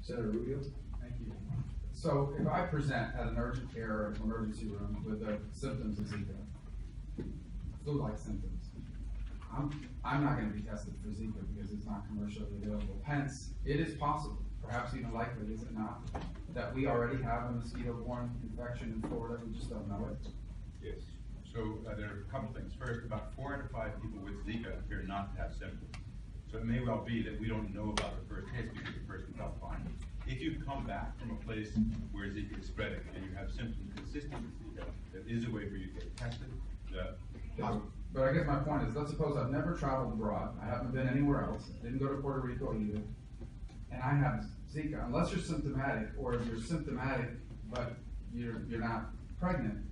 Senator Rubio. Thank you. So if I present at an urgent care or emergency room with the symptoms of Zika, flu-like symptoms, I'm not going to be tested for Zika because it's not commercially available. Hence, it is possible, perhaps even likely, is it not, that we already have a mosquito-borne infection in Florida, we just don't know it. Yes. So there are a couple things. First, about 4 out of 5 people with Zika appear not to have symptoms. So it may well be that we don't know about the first case because the person felt fine. If you come back from a place where Zika is spreading and you have symptoms consistent with Zika, there is a way for you to get tested. But I guess my point is, let's suppose I've never traveled abroad, I haven't been anywhere else, didn't go to Puerto Rico either, and I have Zika. Unless you're symptomatic, or if you're symptomatic but you're not pregnant,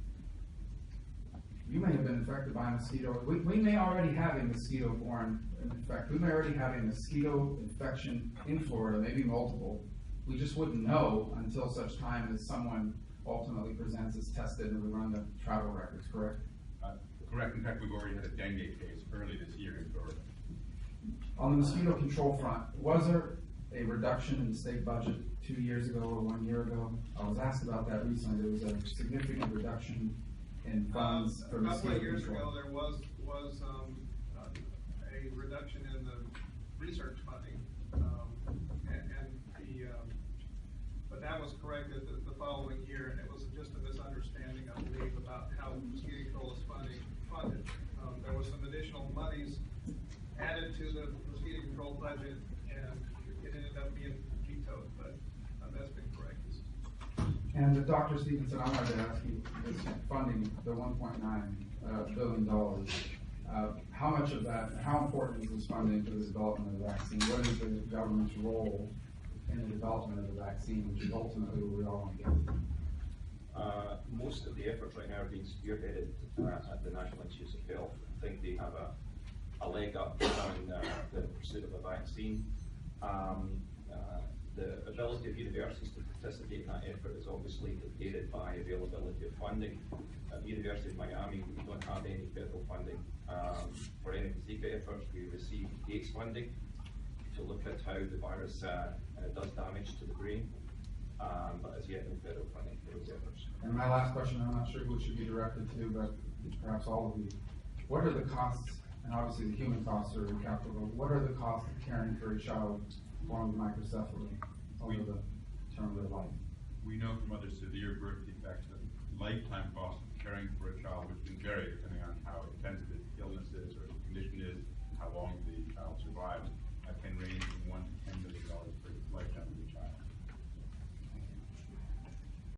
you may have been infected by a mosquito. We may already have a mosquito-borne infection. We may already have a mosquito infection in Florida, maybe multiple. We just wouldn't know until such time as someone ultimately presents as tested and we run the travel records, correct? Correct. In fact, we've already had a dengue case early this year in Florida. On the mosquito control front, was there a reduction in the state budget 2 years ago or 1 year ago? I was asked about that recently. There was a significant reduction in funds for mosquito control. A couple of years ago, there was a reduction in the research funding, but that was corrected the following year, and it was just a misunderstanding, I believe, about how mosquito control is funded. There was some additional monies added to the mosquito control budget, and it ended up being vetoed, but that's been corrected. And Dr. Stevenson, I wanted to ask you, this funding, the $1.9 billion, how much of that, how important is this funding for the development of the vaccine? What is the government's role in the development of the vaccine, which is ultimately what we all want to get to? Most of the efforts right now are being spearheaded at the National Institutes of Health. I think they have a leg up on the pursuit of a vaccine. The ability of universities to participate in that effort is obviously dictated by availability of funding. At the University of Miami, we don't have any federal funding. For any Zika efforts, we receive Gates funding to look at how the virus does damage to the brain, but as yet no federal funding for those efforts. And my last question, I'm not sure who it should be directed to, but perhaps all of you. What are the costs, and obviously the human costs are incalculable, what are the costs of caring for a child born with microcephaly over the term of their life? We know from other severe birth defects that lifetime costs of caring for a child, which can vary depending on how intensive the illness is or the condition is, how long the child survives, can range from $1 to $10 million per lifetime.